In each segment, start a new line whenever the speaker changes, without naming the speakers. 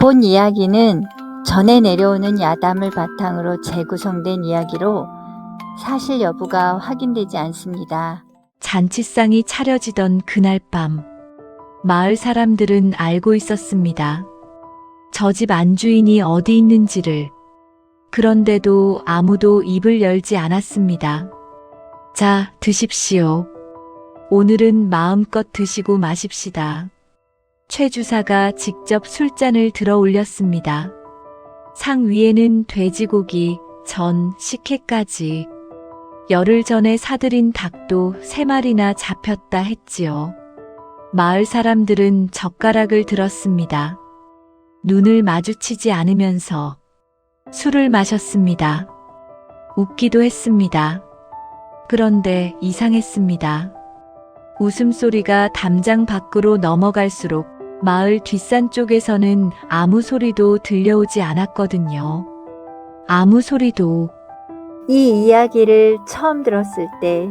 본 이야기는 전해 내려오는 야담을 바탕으로 재구성된 이야기로 사실 여부가 확인되지 않습니다.
잔치상이 차려지던 그날 밤, 마을 사람들은 알고 있었습니다. 저 집 안주인이 어디 있는지를. 그런데도 아무도 입을 열지 않았습니다. 자, 드십시오. 오늘은 마음껏 드시고 마십시다. 최 주사가 직접 술잔을 들어 올렸습니다. 상 위에는 돼지고기, 전, 식혜까지. 열흘 전에 사들인 닭도 3마리나 잡혔다 했지요. 마을 사람들은 젓가락을 들었습니다. 눈을 마주치지 않으면서 술을 마셨습니다. 웃기도 했습니다. 그런데 이상했습니다. 웃음소리가 담장 밖으로 넘어갈수록 마을 뒷산 쪽에서는 아무 소리도 들려오지 않았거든요. 아무 소리도.
이 이야기를 처음 들었을 때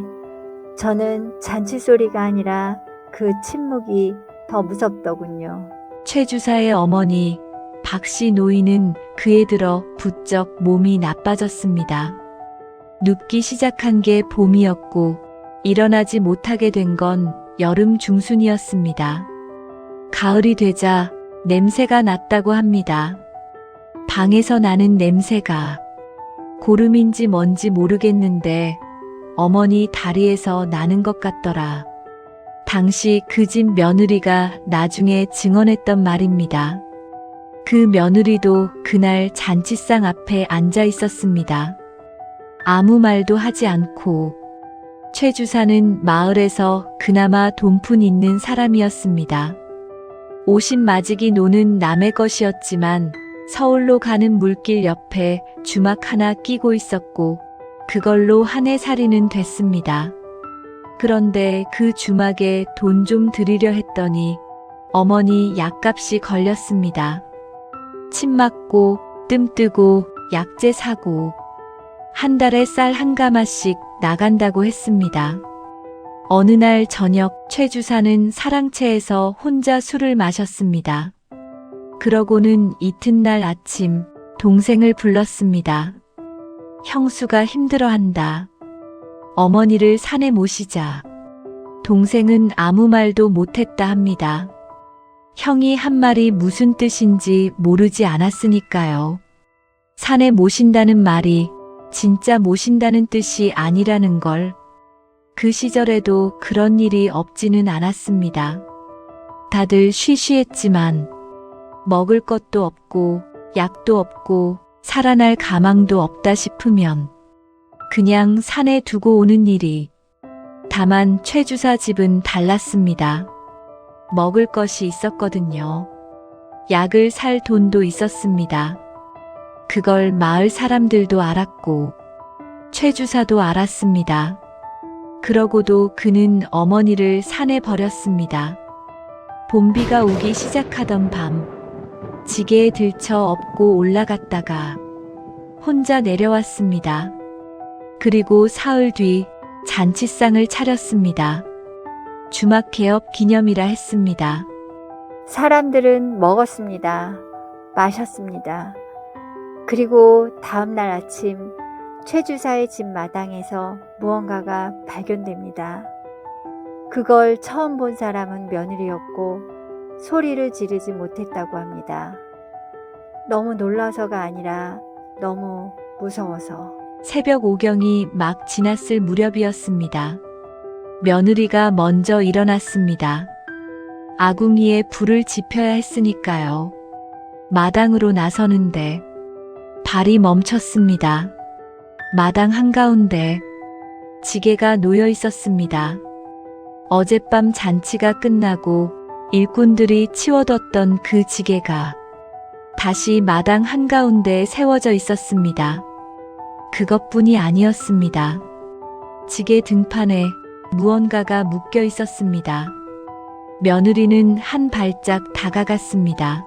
저는 잔치 소리가 아니라 그 침묵이 더 무섭더군요.
최 주사의 어머니 박씨 노인은 그에 들어 부쩍 몸이 나빠졌습니다. 눕기 시작한 게 봄이었고 일어나지 못하게 된 건 여름 중순이었습니다. 가을이 되자 냄새가 났다고 합니다. 방에서 나는 냄새가 고름인지 뭔지 모르겠는데 어머니 다리에서 나는 것 같더라. 당시 그 집 며느리가 나중에 증언했던 말입니다. 그 며느리도 그날 잔치상 앞에 앉아 있었습니다. 아무 말도 하지 않고. 최 주사는 마을에서 그나마 돈푼 있는 사람이었습니다. 50마지기 노는 남의 것이었지만 서울로 가는 물길 옆에 주막 하나 끼고 있었고 그걸로 한 해 살이는 됐습니다. 그런데 그 주막에 돈 좀 드리려 했더니 어머니 약값이 걸렸습니다. 침 맞고 뜸 뜨고 약재 사고 한 달에 쌀 한 가마씩 나간다고 했습니다. 어느 날 저녁 최 주사는 사랑채에서 혼자 술을 마셨습니다. 그러고는 이튿날 아침 동생을 불렀습니다. 형수가 힘들어한다. 어머니를 산에 모시자. 동생은 아무 말도 못했다 합니다. 형이 한 말이 무슨 뜻인지 모르지 않았으니까요. 산에 모신다는 말이 진짜 모신다는 뜻이 아니라는 걸. 그 시절에도 그런 일이 없지는 않았습니다. 다들 쉬쉬했지만 먹을 것도 없고 약도 없고 살아날 가망도 없다 싶으면 그냥 산에 두고 오는 일이. 다만 최 주사 집은 달랐습니다. 먹을 것이 있었거든요. 약을 살 돈도 있었습니다. 그걸 마을 사람들도 알았고 최 주사도 알았습니다. 그러고도 그는 어머니를 산에 버렸습니다. 봄비가 오기 시작하던 밤, 지게에 들쳐 업고 올라갔다가 혼자 내려왔습니다. 그리고 사흘 뒤 잔치상을 차렸습니다. 주막 개업 기념이라 했습니다.
사람들은 먹었습니다. 마셨습니다. 그리고 다음날 아침 최 주사의 집 마당에서 무언가가 발견됩니다. 그걸 처음 본 사람은 며느리였고 소리를 지르지 못했다고 합니다. 너무 놀라서가 아니라 너무 무서워서.
새벽 오경이 막 지났을 무렵이었습니다. 며느리가 먼저 일어났습니다. 아궁이에 불을 지펴야 했으니까요. 마당으로 나서는데 발이 멈췄습니다. 마당 한가운데 지게가 놓여 있었습니다. 어젯밤 잔치가 끝나고 일꾼들이 치워뒀던 그 지게가 다시 마당 한가운데 세워져 있었습니다. 그것뿐이 아니었습니다. 지게 등판에 무언가가 묶여 있었습니다. 며느리는 한 발짝 다가갔습니다.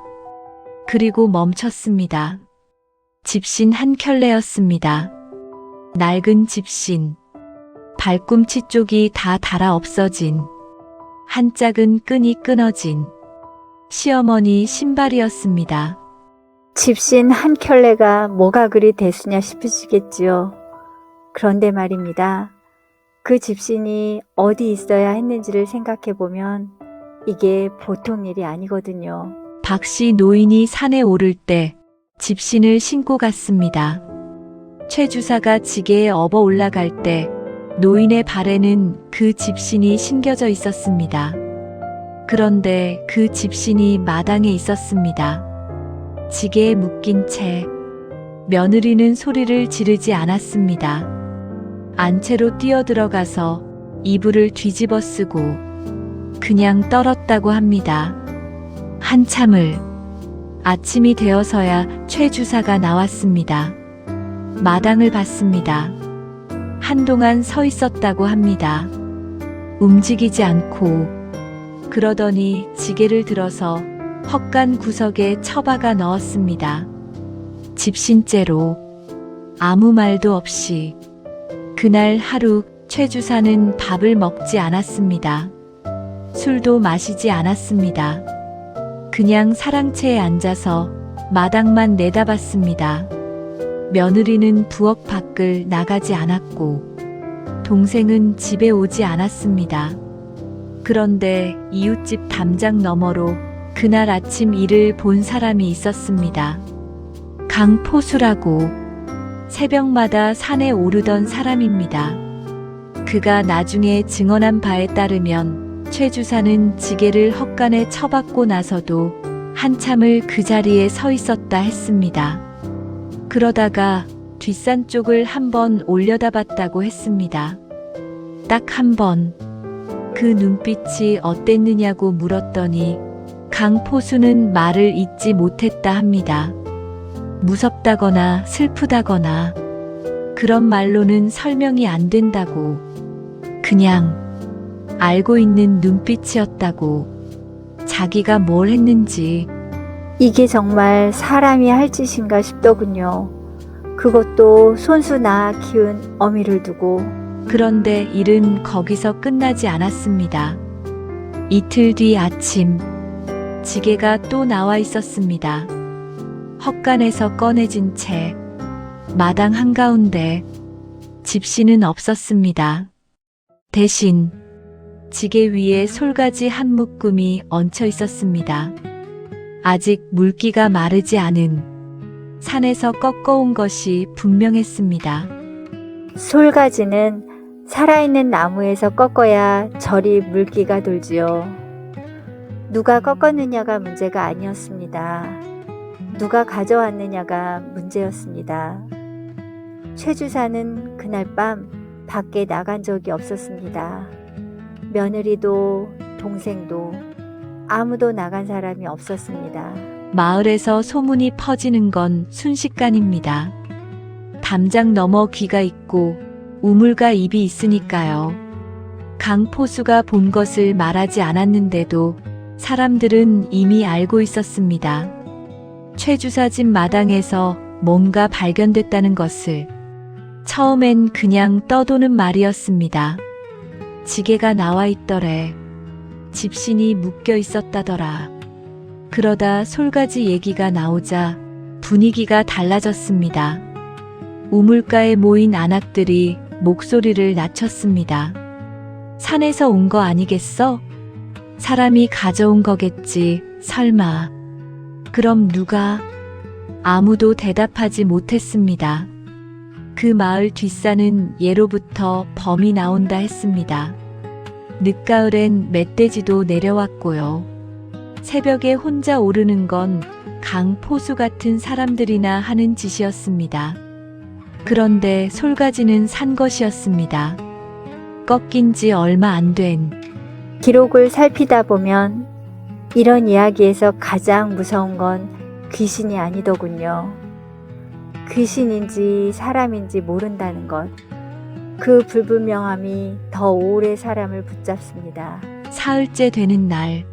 그리고 멈췄습니다. 집신 한 켤레였습니다. 낡은 집신. 발꿈치 쪽이 다 닳아 없어진, 한 짝은 끈이 끊어진 시어머니 신발이었습니다.
집신 한 켤레가 뭐가 그리 대수냐 싶으시겠지요. 그런데 말입니다. 그 집신이 어디 있어야 했는지를 생각해 보면 이게 보통 일이 아니거든요.
박씨 노인이 산에 오를 때 집신을 신고 갔습니다. 최 주사가 지게에 업어 올라갈 때 노인의 발에는 그 집신이 신겨져 있었습니다. 그런데 그 집신이 마당에 있었습니다. 지게에 묶인 채 며느리는 소리를 지르지 않았습니다. 안채로 뛰어들어가서 이불을 뒤집어 쓰고 그냥 떨었다고 합니다. 한참을 아침이 되어서야 최 주사가 나왔습니다. 마당을 봤습니다. 한동안 서 있었다고 합니다. 움직이지 않고 그러더니 지게를 들어서 헛간 구석에 처박아 넣었습니다. 집신째로 아무 말도 없이 그날 하루 최 주사는 밥을 먹지 않았습니다. 술도 마시지 않았습니다. 그냥 사랑채에 앉아서 마당만 내다봤습니다. 며느리는 부엌 밖을 나가지 않았고 동생은 집에 오지 않았습니다. 그런데 이웃집 담장 너머로 그날 아침 일을 본 사람이 있었습니다. 강포수라고 새벽마다 산에 오르던 사람입니다. 그가 나중에 증언한 바에 따르면 최 주사는 지게를 헛간에 처박고 나서도 한참을 그 자리에 서 있었다 했습니다. 그러다가 뒷산 쪽을 한번 올려다봤다고 했습니다. 딱 한 번. 그 눈빛이 어땠느냐고 물었더니 강포수는 말을 잇지 못했다 합니다. 무섭다거나 슬프다거나 그런 말로는 설명이 안 된다고, 그냥 알고 있는 눈빛이었다고, 자기가 뭘 했는지.
이게 정말 사람이 할 짓인가 싶더군요. 그것도 손수 낳아 키운 어미를 두고.
그런데 일은 거기서 끝나지 않았습니다. 이틀 뒤 아침, 지게가 또 나와 있었습니다. 헛간에서 꺼내진 채 마당 한가운데 집신은 없었습니다. 대신 지게 위에 솔가지 한 묶음이 얹혀 있었습니다. 아직 물기가 마르지 않은 산에서 꺾어온 것이 분명했습니다.
솔가지는 살아있는 나무에서 꺾어야 절이 물기가 돌지요. 누가 꺾었느냐가 문제가 아니었습니다. 누가 가져왔느냐가 문제였습니다. 최 주사는 그날 밤 밖에 나간 적이 없었습니다. 며느리도 동생도 아무도 나간 사람이 없었습니다.
마을에서 소문이 퍼지는 건 순식간입니다. 담장 너머 귀가 있고 우물가 입이 있으니까요. 강포수가 본 것을 말하지 않았는데도 사람들은 이미 알고 있었습니다. 최 주사 집 마당에서 뭔가 발견됐다는 것을. 처음엔 그냥 떠도는 말이었습니다. 지게가 나와 있더래. 집신이 묶여 있었다더라. 그러다 솔가지 얘기가 나오자 분위기가 달라졌습니다. 우물가에 모인 안악들이 목소리를 낮췄습니다. 산에서 온 거 아니겠어? 사람이 가져온 거겠지, 설마. 그럼 누가? 아무도 대답하지 못했습니다. 그 마을 뒷산은 예로부터 범이 나온다 했습니다. 늦가을엔 멧돼지도 내려왔고요. 새벽에 혼자 오르는 건 강포수 같은 사람들이나 하는 짓이었습니다. 그런데 솔가지는 산 것이었습니다. 꺾인 지 얼마 안 된.
기록을 살피다 보면 이런 이야기에서 가장 무서운 건 귀신이 아니더군요. 귀신인지 사람인지 모른다는 것. 그 불분명함이 더 오래 사람을 붙잡습니다.
사흘째 되는 날,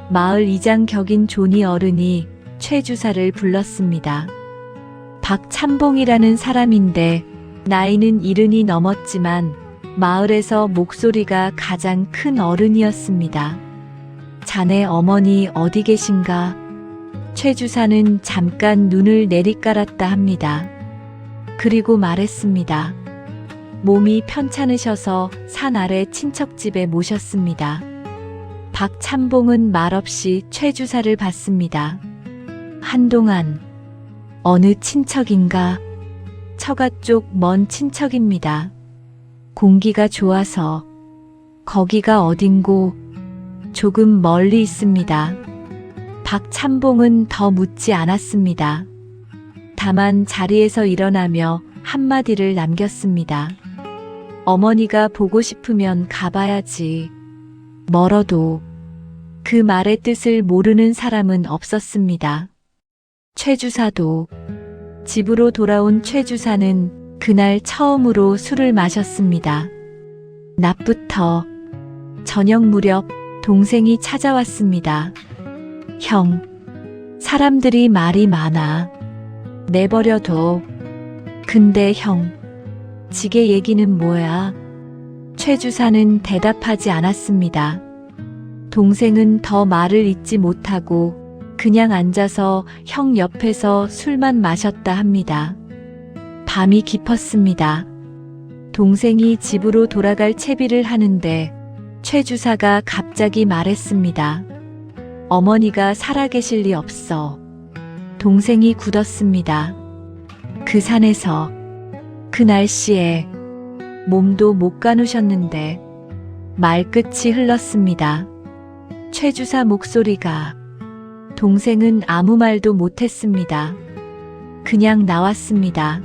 마을 이장 격인 조니 어른이 최 주사를 불렀습니다. 박참봉이라는 사람인데 나이는 70이 넘었지만 마을에서 목소리가 가장 큰 어른이었습니다. 자네 어머니 어디 계신가? 최 주사는 잠깐 눈을 내리깔았다 합니다. 그리고 말했습니다. 몸이 편찮으셔서 산 아래 친척집에 모셨습니다. 박참봉은 말없이 최 주사를 봤습니다. 한동안 어느 친척인가? 처가 쪽 먼 친척입니다. 공기가 좋아서 거기가 어딘고 조금 멀리 있습니다. 박참봉은 더 묻지 않았습니다. 다만 자리에서 일어나며 한마디를 남겼습니다. 어머니가 보고 싶으면 가봐야지. 멀어도 그 말의 뜻을 모르는 사람은 없었습니다. 최 주사도 집으로 돌아온 최 주사는 그날 처음으로 술을 마셨습니다. 낮부터 저녁 무렵 동생이 찾아왔습니다. 형, 사람들이 말이 많아. 내버려둬. 근데 형, 지게 얘기는 뭐야? 최 주사는 대답하지 않았습니다. 동생은 더 말을 잇지 못하고 그냥 앉아서 형 옆에서 술만 마셨다 합니다. 밤이 깊었습니다. 동생이 집으로 돌아갈 채비를 하는데 최 주사가 갑자기 말했습니다. 어머니가 살아계실 리 없어. 동생이 굳었습니다. 그 산에서 그 날씨에 몸도 못 가누셨는데 말끝이 흘렀습니다. 최 주사 목소리가. 동생은 아무 말도 못했습니다. 그냥 나왔습니다.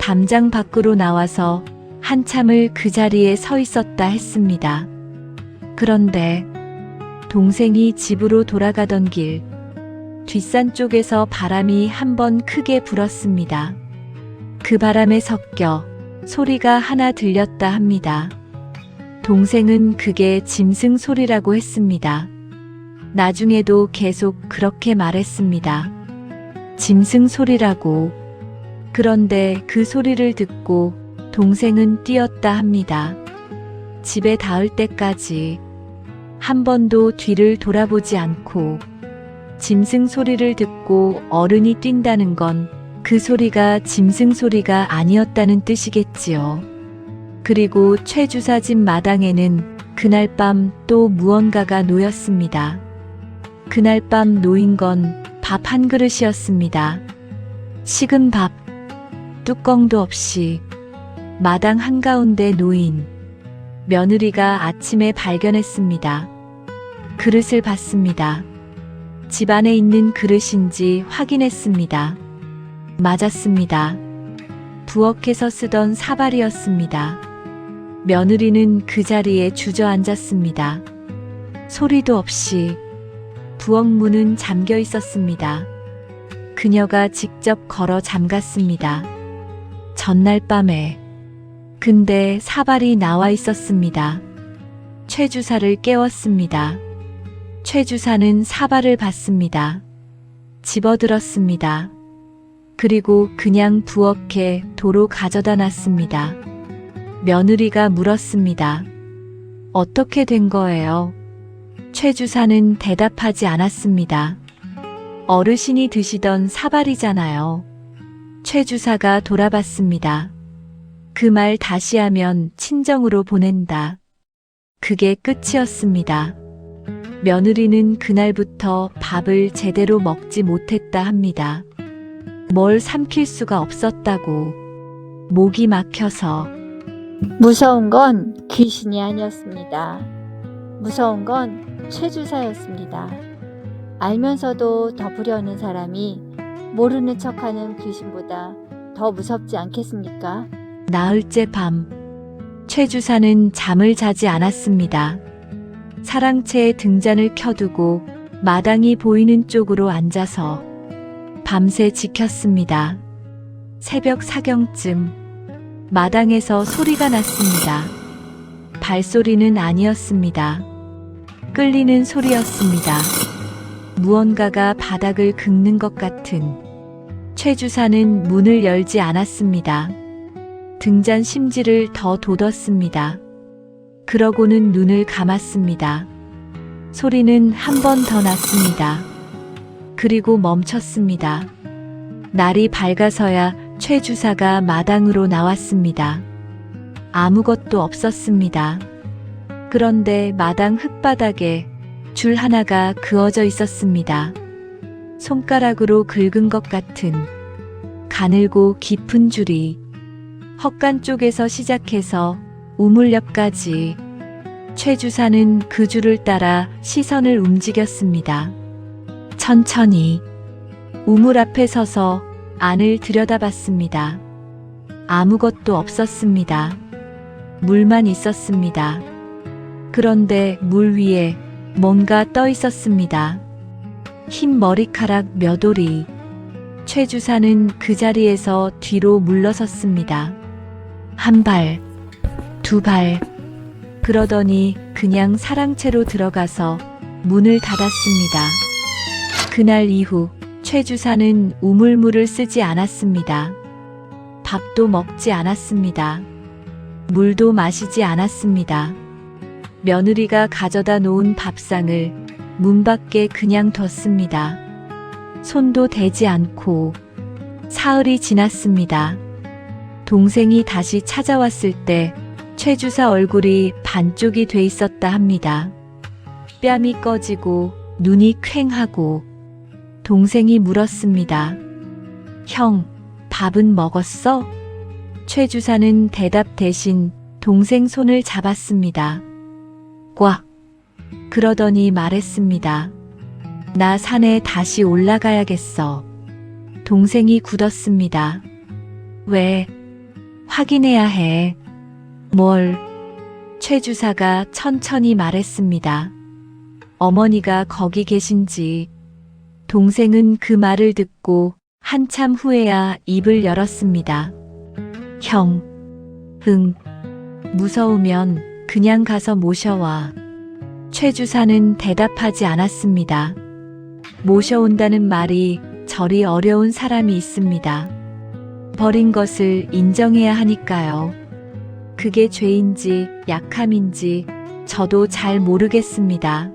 담장 밖으로 나와서 한참을 그 자리에 서 있었다 했습니다. 그런데 동생이 집으로 돌아가던 길 뒷산 쪽에서 바람이 한번 크게 불었습니다. 그 바람에 섞여 소리가 하나 들렸다 합니다. 동생은 그게 짐승 소리라고 했습니다. 나중에도 계속 그렇게 말했습니다. 짐승 소리라고. 그런데 그 소리를 듣고 동생은 뛰었다 합니다. 집에 닿을 때까지 한 번도 뒤를 돌아보지 않고 짐승 소리를 듣고 어른이 뛴다는 건 그 소리가 짐승 소리가 아니었다는 뜻이겠지요. 그리고 최 주사 집 마당에는 그날 밤 또 무언가가 놓였습니다. 그날 밤 놓인 건 밥 한 그릇이었습니다. 식은 밥, 뚜껑도 없이 마당 한가운데 놓인. 며느리가 아침에 발견했습니다. 그릇을 봤습니다. 집 안에 있는 그릇인지 확인했습니다. 맞았습니다. 부엌에서 쓰던 사발이었습니다. 며느리는 그 자리에 주저앉았습니다. 소리도 없이. 부엌 문은 잠겨 있었습니다. 그녀가 직접 걸어 잠갔습니다. 전날 밤에. 근데 사발이 나와 있었습니다. 최 주사를 깨웠습니다. 최 주사는 사발을 봤습니다. 집어들었습니다. 그리고 그냥 부엌에 도로 가져다 놨습니다. 며느리가 물었습니다. 어떻게 된 거예요? 최 주사는 대답하지 않았습니다. 어르신이 드시던 사발이잖아요. 최 주사가 돌아봤습니다. 그 말 다시 하면 친정으로 보낸다. 그게 끝이었습니다. 며느리는 그날부터 밥을 제대로 먹지 못했다 합니다. 뭘 삼킬 수가 없었다고. 목이 막혀서.
무서운 건 귀신이 아니었습니다. 무서운 건 최 주사였습니다. 알면서도 덮으려는 사람이 모르는 척하는 귀신보다 더 무섭지 않겠습니까?
나흘째 밤, 최 주사는 잠을 자지 않았습니다. 사랑채에 등잔을 켜두고 마당이 보이는 쪽으로 앉아서 밤새 지켰습니다. 새벽 4경쯤 마당에서 소리가 났습니다. 발소리는 아니었습니다. 끌리는 소리였습니다. 무언가가 바닥을 긁는 것 같은. 최 주사는 문을 열지 않았습니다. 등잔 심지를 더 돋웠습니다. 그러고는 눈을 감았습니다. 소리는 한 번 더 났습니다. 그리고 멈췄습니다. 날이 밝아서야 최 주사가 마당으로 나왔습니다. 아무것도 없었습니다. 그런데 마당 흙바닥에 줄 하나가 그어져 있었습니다. 손가락으로 긁은 것 같은 가늘고 깊은 줄이 헛간 쪽에서 시작해서 우물 옆까지 최 주사는 그 줄을 따라 시선을 움직였습니다. 천천히 우물 앞에 서서 안을 들여다봤습니다. 아무것도 없었습니다. 물만 있었습니다. 그런데 물 위에 뭔가 떠 있었습니다. 흰 머리카락 몇 올이. 최 주사는 그 자리에서 뒤로 물러섰습니다. 한 발, 두 발. 그러더니 그냥 사랑채로 들어가서 문을 닫았습니다. 그날 이후 최 주사는 우물물을 쓰지 않았습니다. 밥도 먹지 않았습니다. 물도 마시지 않았습니다. 며느리가 가져다 놓은 밥상을 문 밖에 그냥 뒀습니다. 손도 대지 않고 사흘이 지났습니다. 동생이 다시 찾아왔을 때 최 주사 얼굴이 반쪽이 돼 있었다 합니다. 뺨이 꺼지고 눈이 퀭하고 동생이 물었습니다. 형, 밥은 먹었어? 최 주사는 대답 대신 동생 손을 잡았습니다. 꽉. 그러더니 말했습니다. 나 산에 다시 올라가야겠어. 동생이 굳었습니다. 왜? 확인해야 해. 뭘? 최 주사가 천천히 말했습니다. 어머니가 거기 계신지. 동생은 그 말을 듣고 한참 후에야 입을 열었습니다. 형, 응. 무서우면 그냥 가서 모셔와. 최 주사는 대답하지 않았습니다. 모셔온다는 말이 저리 어려운 사람이 있습니다. 버린 것을 인정해야 하니까요. 그게 죄인지 약함인지 저도 잘 모르겠습니다.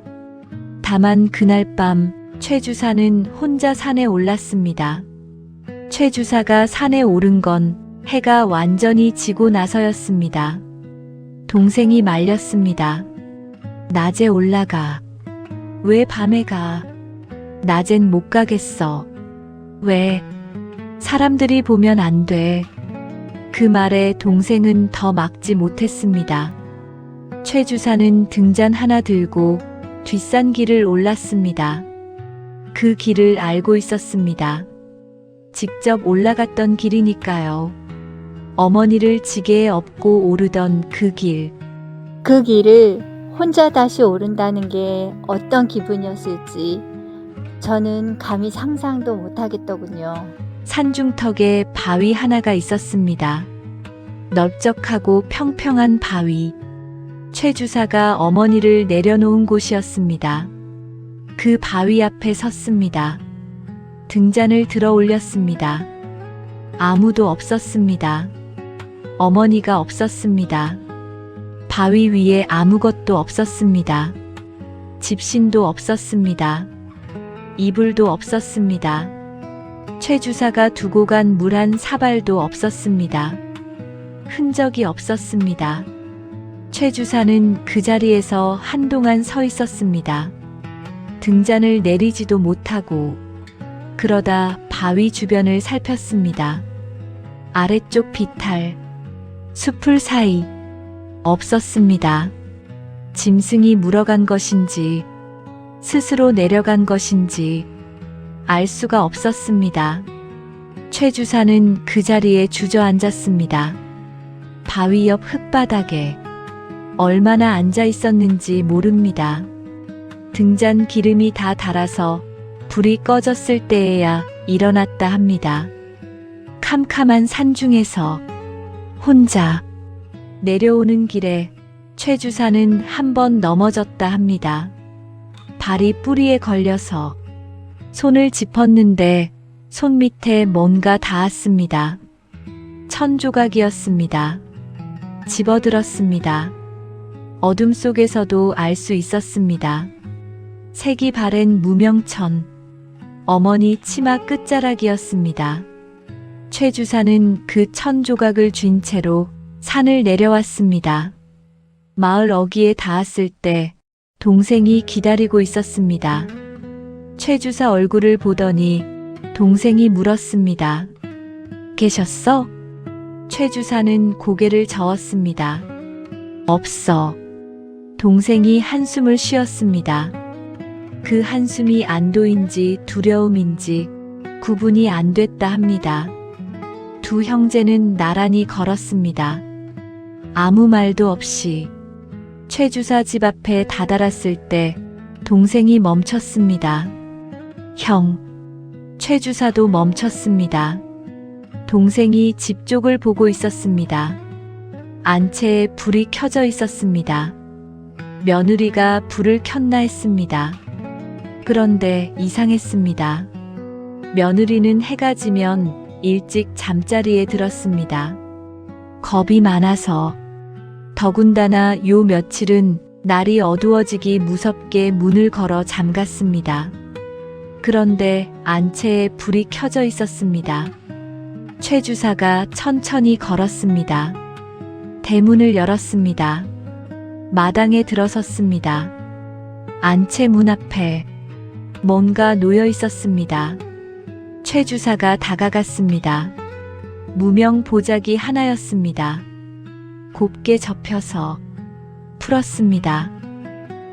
다만 그날 밤 최 주사는 혼자 산에 올랐습니다. 최 주사가 산에 오른 건 해가 완전히 지고 나서였습니다. 동생이 말렸습니다. 낮에 올라가. 왜 밤에 가? 낮엔 못 가겠어. 왜? 사람들이 보면 안 돼. 그 말에 동생은 더 막지 못했습니다. 최 주사는 등잔 하나 들고 뒷산 길을 올랐습니다. 그 길을 알고 있었습니다. 직접 올라갔던 길이니까요. 어머니를 지게에 업고 오르던 그 길.
그 길을 혼자 다시 오른다는 게 어떤 기분이었을지 저는 감히 상상도 못하겠더군요.
산중턱에 바위 하나가 있었습니다. 넓적하고 평평한 바위. 최 주사가 어머니를 내려놓은 곳이었습니다. 그 바위 앞에 섰습니다. 등잔을 들어 올렸습니다. 아무도 없었습니다. 어머니가 없었습니다. 바위 위에 아무것도 없었습니다. 집신도 없었습니다. 이불도 없었습니다. 최 주사가 두고 간 물 한 사발도 없었습니다. 흔적이 없었습니다. 최 주사는 그 자리에서 한동안 서 있었습니다. 등잔을 내리지도 못하고 그러다 바위 주변을 살폈습니다. 아래쪽 비탈, 숲풀 사이 없었습니다. 짐승이 물어간 것인지 스스로 내려간 것인지 알 수가 없었습니다. 최 주사는 그 자리에 주저앉았습니다. 바위 옆 흙바닥에 얼마나 앉아 있었는지 모릅니다. 등잔 기름이 다 닳아서 불이 꺼졌을 때에야 일어났다 합니다. 캄캄한 산중에서 혼자 내려오는 길에 최 주사는 한 번 넘어졌다 합니다. 발이 뿌리에 걸려서 손을 짚었는데 손 밑에 뭔가 닿았습니다. 천조각이었습니다. 집어들었습니다. 어둠 속에서도 알 수 있었습니다. 색이 바랜 무명천. 어머니 치마 끝자락이었습니다. 최 주사는 그 1,000조각을 쥔 채로 산을 내려왔습니다. 마을 어귀에 닿았을 때 동생이 기다리고 있었습니다. 최 주사 얼굴을 보더니 동생이 물었습니다. 계셨어? 최 주사는 고개를 저었습니다. 없어. 동생이 한숨을 쉬었습니다. 그 한숨이 안도인지 두려움인지 구분이 안 됐다 합니다. 두 형제는 나란히 걸었습니다. 아무 말도 없이. 최 주사 집 앞에 다다랐을 때 동생이 멈췄습니다. 형. 최 주사도 멈췄습니다. 동생이 집 쪽을 보고 있었습니다. 안채에 불이 켜져 있었습니다. 며느리가 불을 켰나 했습니다. 그런데 이상했습니다. 며느리는 해가 지면 일찍 잠자리에 들었습니다. 겁이 많아서. 더군다나 요 며칠은 날이 어두워지기 무섭게 문을 걸어 잠갔습니다. 그런데 안채에 불이 켜져 있었습니다. 최 주사가 천천히 걸었습니다. 대문을 열었습니다. 마당에 들어섰습니다. 안채 문 앞에 뭔가 놓여 있었습니다. 최 주사가 다가갔습니다. 무명 보자기 하나였습니다. 곱게 접혀서 풀었습니다.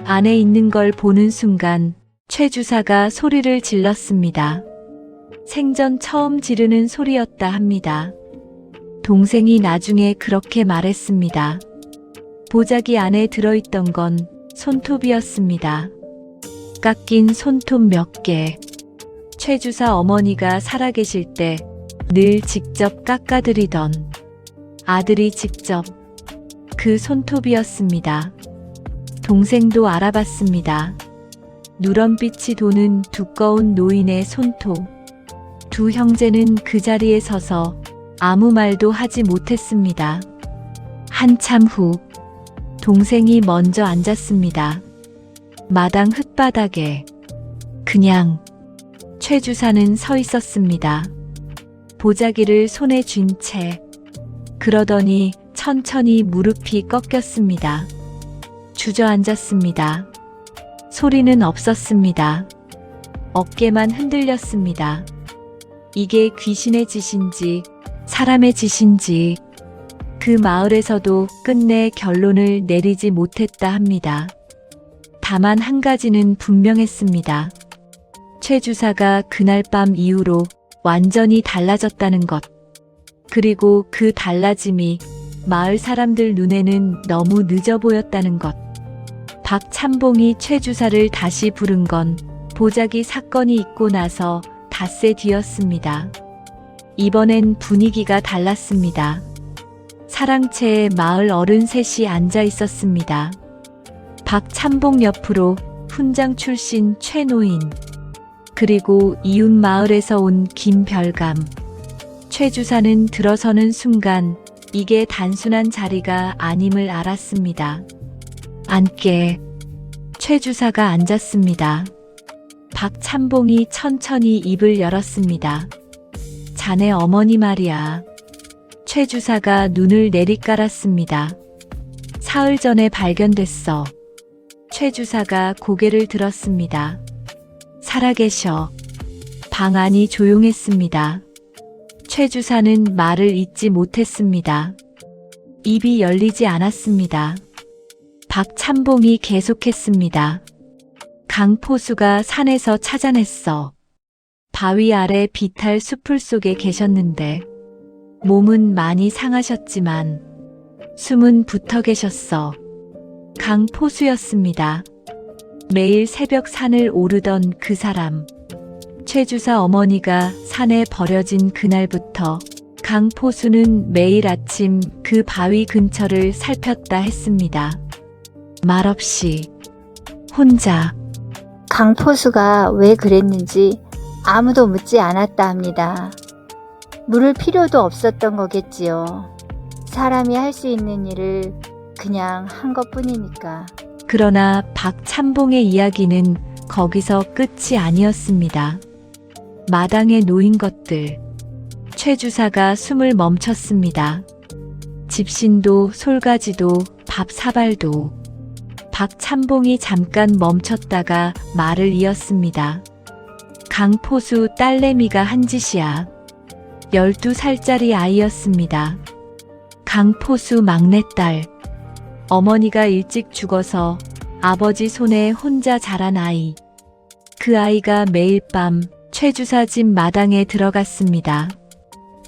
안에 있는 걸 보는 순간 최 주사가 소리를 질렀습니다. 생전 처음 지르는 소리였다 합니다. 동생이 나중에 그렇게 말했습니다. 보자기 안에 들어있던 건 손톱이었습니다. 깎인 손톱 몇 개. 최 주사 어머니가 살아계실 때 늘 직접 깎아드리던 아들이 직접 그 손톱이었습니다. 동생도 알아봤습니다. 누런빛이 도는 두꺼운 노인의 손톱. 두 형제는 그 자리에 서서 아무 말도 하지 못했습니다. 한참 후 동생이 먼저 앉았습니다. 마당 흙바닥에 그냥 최 주사는 서 있었습니다. 보자기를 손에 쥔 채. 그러더니 천천히 무릎이 꺾였습니다. 주저앉았습니다. 소리는 없었습니다. 어깨만 흔들렸습니다. 이게 귀신의 짓인지 사람의 짓인지 그 마을에서도 끝내 결론을 내리지 못했다 합니다. 다만 한 가지는 분명했습니다. 최 주사가 그날 밤 이후로 완전히 달라졌다는 것. 그리고 그 달라짐이 마을 사람들 눈에는 너무 늦어 보였다는 것. 박참봉이 최 주사를 다시 부른 건 보자기 사건이 있고 나서 닷새 뒤였습니다. 이번엔 분위기가 달랐습니다. 사랑채에 마을 어른 셋이 앉아 있었습니다. 박참봉 옆으로 훈장 출신 최노인, 그리고 이웃 마을에서 온 김별감. 최 주사는 들어서는 순간 이게 단순한 자리가 아님을 알았습니다. 앉게. 최 주사가 앉았습니다. 박참봉이 천천히 입을 열었습니다. 자네 어머니 말이야. 최 주사가 눈을 내리깔았습니다. 사흘 전에 발견됐어. 최 주사가 고개를 들었습니다. 살아계셔. 방 안이 조용했습니다. 최 주사는 말을 잇지 못했습니다. 입이 열리지 않았습니다. 박참봉이 계속했습니다. 강포수가 산에서 찾아냈어. 바위 아래 비탈 수풀 속에 계셨는데 몸은 많이 상하셨지만 숨은 붙어 계셨어. 강포수였습니다. 매일 새벽 산을 오르던 그 사람. 최 주사 어머니가 산에 버려진 그날부터 강포수는 매일 아침 그 바위 근처를 살폈다 했습니다. 말없이 혼자.
강포수가 왜 그랬는지 아무도 묻지 않았다 합니다. 물을 필요도 없었던 거겠지요. 사람이 할 수 있는 일을 그냥 한 것뿐이니까.
그러나 박참봉의 이야기는 거기서 끝이 아니었습니다. 마당에 놓인 것들. 최 주사가 숨을 멈췄습니다. 집신도 솔가지도 밥 사발도. 박참봉이 잠깐 멈췄다가 말을 이었습니다. 강포수 딸내미가 한 짓이야. 12살짜리 아이였습니다. 강포수 막내딸. 어머니가 일찍 죽어서 아버지 손에 혼자 자란 아이. 그 아이가 매일 밤 최 주사 집 마당에 들어갔습니다.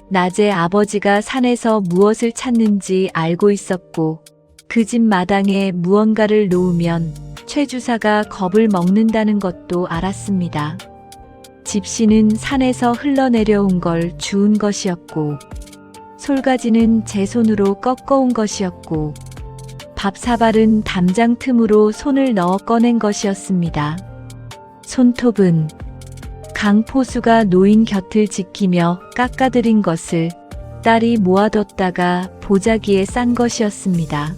낮에 아버지가 산에서 무엇을 찾는지 알고 있었고 그 집 마당에 무언가를 놓으면 최 주사가 겁을 먹는다는 것도 알았습니다. 집신은 산에서 흘러내려온 걸 주운 것이었고 솔가지는 제 손으로 꺾어온 것이었고 밥사발은 담장 틈으로 손을 넣어 꺼낸 것이었습니다. 손톱은 강포수가 노인 곁을 지키며 깎아들인 것을 딸이 모아뒀다가 보자기에 싼 것이었습니다.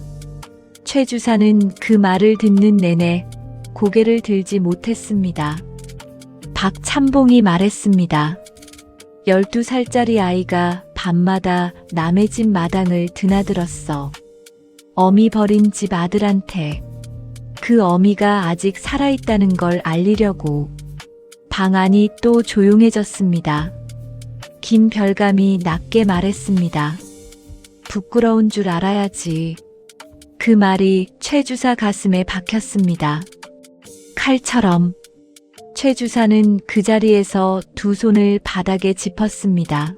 최 주사는 그 말을 듣는 내내 고개를 들지 못했습니다. 박참봉이 말했습니다. 12살짜리 아이가 밤마다 남의 집 마당을 드나들었어. 어미 버린 집 아들한테. 그 어미가 아직 살아있다는 걸 알리려고. 방 안이 또 조용해졌습니다. 김별감이 낮게 말했습니다. 부끄러운 줄 알아야지. 그 말이 최 주사 가슴에 박혔습니다. 칼처럼. 최 주사는 그 자리에서 두 손을 바닥에 짚었습니다.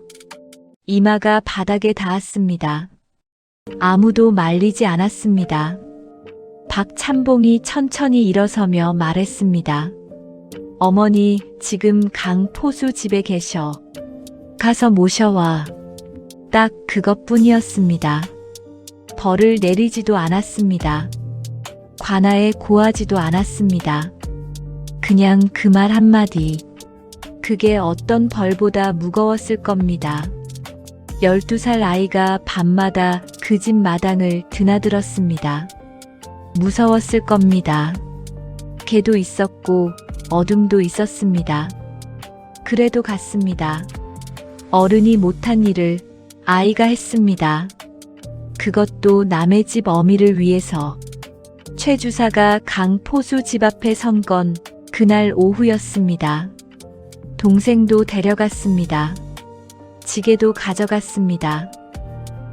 이마가 바닥에 닿았습니다. 아무도 말리지 않았습니다. 박참봉이 천천히 일어서며 말했습니다. 어머니, 지금 강포수 집에 계셔. 가서 모셔와. 딱 그것뿐이었습니다. 벌을 내리지도 않았습니다. 관아에 고하지도 않았습니다. 그냥 그 말 한마디. 그게 어떤 벌보다 무거웠을 겁니다. 12살 아이가 밤마다 그 집 마당을 드나들었습니다. 무서웠을 겁니다. 개도 있었고 어둠도 있었습니다. 그래도 갔습니다. 어른이 못한 일을 아이가 했습니다. 그것도 남의 집 어미를 위해서. 최 주사가 강포수 집 앞에 선 건 그날 오후였습니다. 동생도 데려갔습니다. 지게도 가져갔습니다.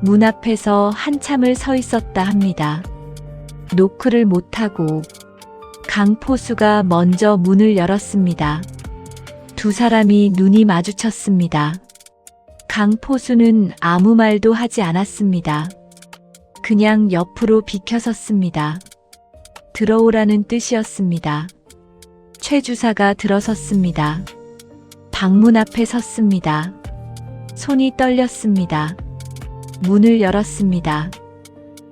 문 앞에서 한참을 서 있었다 합니다. 노크를 못하고 강포수가 먼저 문을 열었습니다. 두 사람이 눈이 마주쳤습니다. 강포수는 아무 말도 하지 않았습니다. 그냥 옆으로 비켜섰습니다. 들어오라는 뜻이었습니다. 최 주사가 들어섰습니다. 방문 앞에 섰습니다. 손이 떨렸습니다. 문을 열었습니다.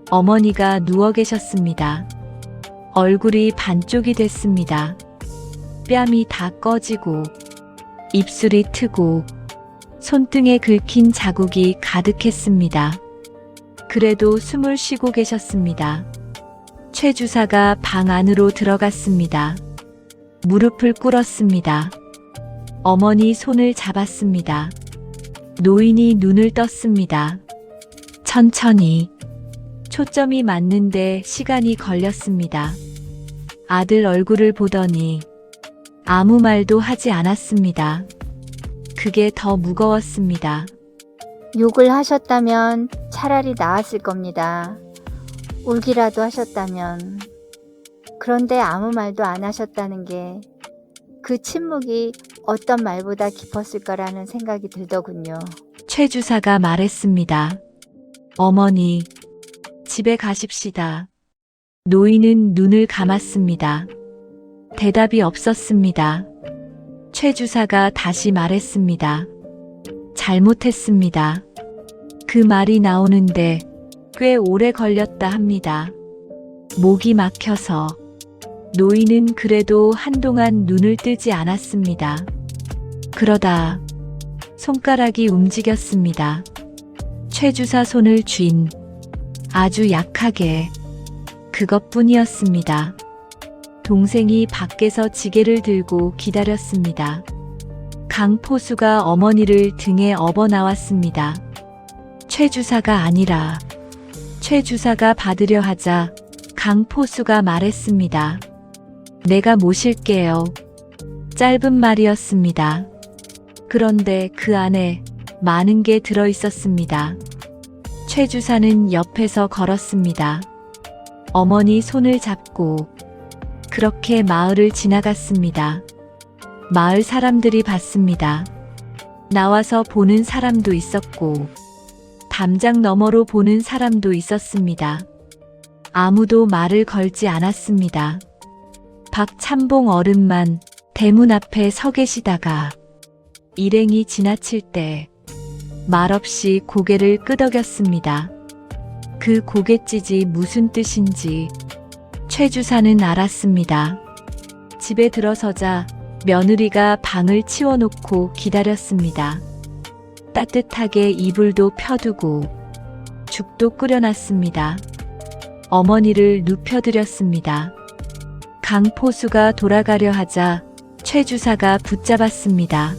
어머니가 누워 계셨습니다. 얼굴이 반쪽이 됐습니다. 뺨이 다 꺼지고 입술이 트고 손등에 긁힌 자국이 가득했습니다. 그래도 숨을 쉬고 계셨습니다. 최 주사가 방 안으로 들어갔습니다. 무릎을 꿇었습니다. 어머니 손을 잡았습니다. 노인이 눈을 떴습니다. 천천히. 초점이 맞는데 시간이 걸렸습니다. 아들 얼굴을 보더니 아무 말도 하지 않았습니다. 그게 더 무거웠습니다.
욕을 하셨다면 차라리 나았을 겁니다. 울기라도 하셨다면. 그런데 아무 말도 안 하셨다는 게 그 침묵이 어떤 말보다 깊었을 거라는 생각이 들더군요.
최 주사가 말했습니다. 어머니, 집에 가십시다. 노인은 눈을 감았습니다. 대답이 없었습니다. 최 주사가 다시 말했습니다. 잘못했습니다. 그 말이 나오는데 꽤 오래 걸렸다 합니다. 목이 막혀서. 노인은 그래도 한동안 눈을 뜨지 않았습니다. 그러다 손가락이 움직였습니다. 최 주사 손을 쥔 아주 약하게. 그것뿐이었습니다. 동생이 밖에서 지게를 들고 기다렸습니다. 강포수가 어머니를 등에 업어 나왔습니다. 최 주사가 아니라 최 주사가 받으려 하자 강포수가 말했습니다. 내가 모실게요. 짧은 말이었습니다. 그런데 그 안에 많은 게 들어 있었습니다. 최 주사는 옆에서 걸었습니다. 어머니 손을 잡고 그렇게 마을을 지나갔습니다. 마을 사람들이 봤습니다. 나와서 보는 사람도 있었고 담장 너머로 보는 사람도 있었습니다. 아무도 말을 걸지 않았습니다. 박참봉 어른만 대문 앞에 서 계시다가 일행이 지나칠 때 말없이 고개를 끄덕였습니다. 그 고갯짓이 무슨 뜻인지 최 주사는 알았습니다. 집에 들어서자 며느리가 방을 치워놓고 기다렸습니다. 따뜻하게 이불도 펴두고 죽도 끓여놨습니다. 어머니를 눕혀드렸습니다. 강포수가 돌아가려 하자 최 주사가 붙잡았습니다.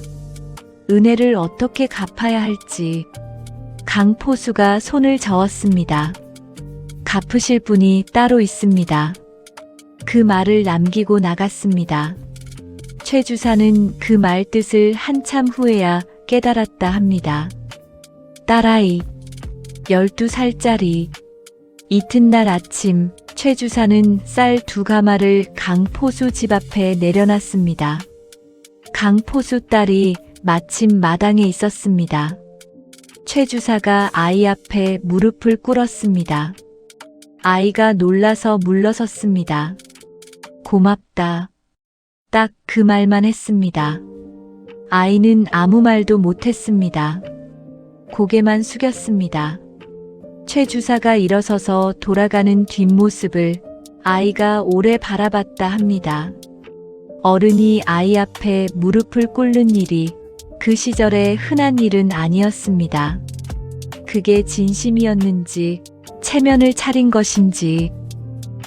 은혜를 어떻게 갚아야 할지 강포수가 손을 저었습니다. 갚으실 분이 따로 있습니다. 그 말을 남기고 나갔습니다. 최 주사는 그 말 뜻을 한참 후에야 깨달았다 합니다. 딸아이, 12살짜리. 이튿날 아침 최 주사는 쌀 2가마를 강포수 집 앞에 내려놨습니다. 강포수 딸이 마침 마당에 있었습니다. 최 주사가 아이 앞에 무릎을 꿇었습니다. 아이가 놀라서 물러섰습니다. 고맙다. 딱 그 말만 했습니다. 아이는 아무 말도 못했습니다. 고개만 숙였습니다. 최 주사가 일어서서 돌아가는 뒷모습을 아이가 오래 바라봤다 합니다. 어른이 아이 앞에 무릎을 꿇는 일이 그 시절에 흔한 일은 아니었습니다. 그게 진심이었는지 체면을 차린 것인지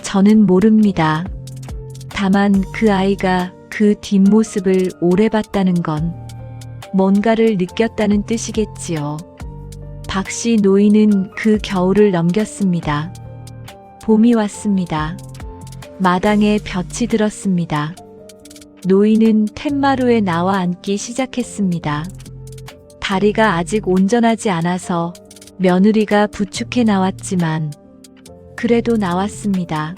저는 모릅니다. 다만 그 아이가 그 뒷모습을 오래 봤다는 건 뭔가를 느꼈다는 뜻이겠지요. 박씨 노인은 그 겨울을 넘겼습니다. 봄이 왔습니다. 마당에 볕이 들었습니다. 노인은 텐마루에 나와 앉기 시작했습니다. 다리가 아직 온전하지 않아서 며느리가 부축해 나왔지만 그래도 나왔습니다.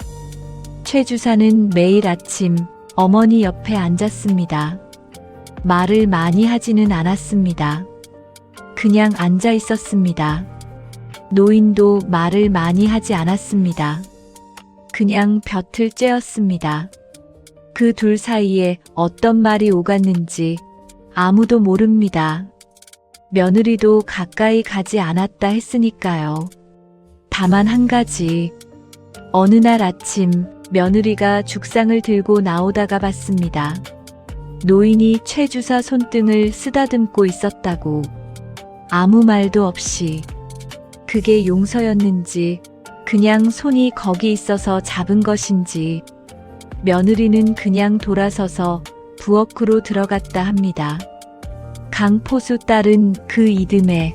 최 주사는 매일 아침 어머니 옆에 앉았습니다. 말을 많이 하지는 않았습니다. 그냥 앉아 있었습니다. 노인도 말을 많이 하지 않았습니다. 그냥 볕을 쬐었습니다. 그 둘 사이에 어떤 말이 오갔는지 아무도 모릅니다. 며느리도 가까이 가지 않았다 했으니까요. 다만 한 가지, 어느 날 아침 며느리가 죽상을 들고 나오다가 봤습니다. 노인이 최 주사 손등을 쓰다듬고 있었다고. 아무 말도 없이. 그게 용서였는지 그냥 손이 거기 있어서 잡은 것인지 며느리는 그냥 돌아서서 부엌으로 들어갔다 합니다. 강포수 딸은 그 이듬해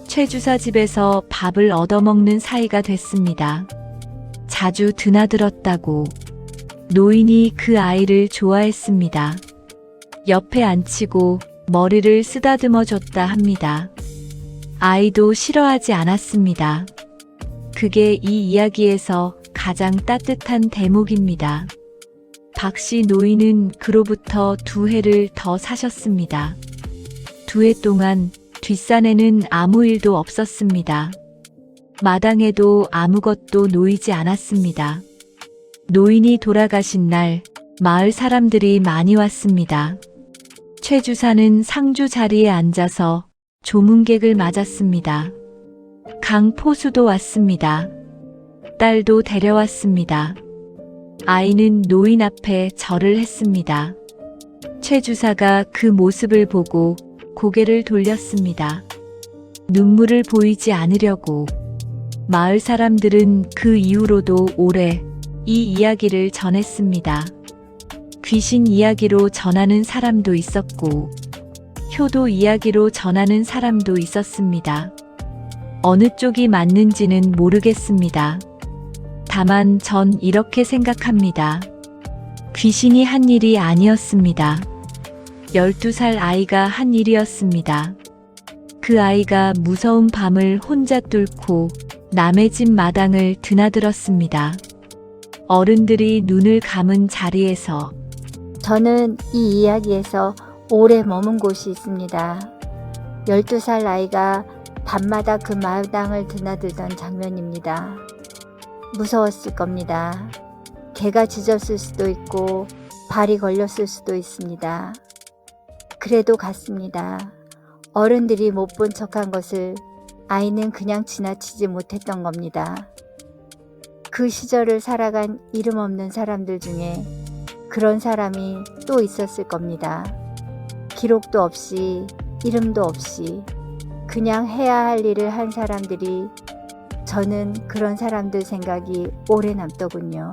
최 주사 집에서 밥을 얻어먹는 사이가 됐습니다. 자주 드나들었다고. 노인이 그 아이를 좋아했습니다. 옆에 앉히고 머리를 쓰다듬어 줬다 합니다. 아이도 싫어하지 않았습니다. 그게 이 이야기에서 가장 따뜻한 대목입니다. 박씨 노인은 그로부터 2해를 더 사셨습니다. 2해 동안 뒷산에는 아무 일도 없었습니다. 마당에도 아무것도 놓이지 않았습니다. 노인이 돌아가신 날 마을 사람들이 많이 왔습니다. 최 주사는 상주 자리에 앉아서 조문객을 맞았습니다. 강포수도 왔습니다. 딸도 데려왔습니다. 아이는 노인 앞에 절을 했습니다. 최 주사가 그 모습을 보고 고개를 돌렸습니다. 눈물을 보이지 않으려고. 마을 사람들은 그 이후로도 오래 이 이야기를 전했습니다. 귀신 이야기로 전하는 사람도 있었고, 효도 이야기로 전하는 사람도 있었습니다. 어느 쪽이 맞는지는 모르겠습니다. 다만 전 이렇게 생각합니다. 귀신이 한 일이 아니었습니다. 12살 아이가 한 일이었습니다. 그 아이가 무서운 밤을 혼자 뚫고 남의 집 마당을 드나들었습니다. 어른들이 눈을 감은 자리에서
저는 이 이야기에서 오래 머문 곳이 있습니다. 12살 아이가 밤마다 그 마당을 드나들던 장면입니다. 무서웠을 겁니다. 개가 짖었을 수도 있고 발이 걸렸을 수도 있습니다. 그래도 갔습니다. 어른들이 못 본 척한 것을 아이는 그냥 지나치지 못했던 겁니다. 그 시절을 살아간 이름 없는 사람들 중에 그런 사람이 또 있었을 겁니다. 기록도 없이 이름도 없이 그냥 해야 할 일을 한 사람들이, 저는 그런 사람들 생각이 오래 남더군요.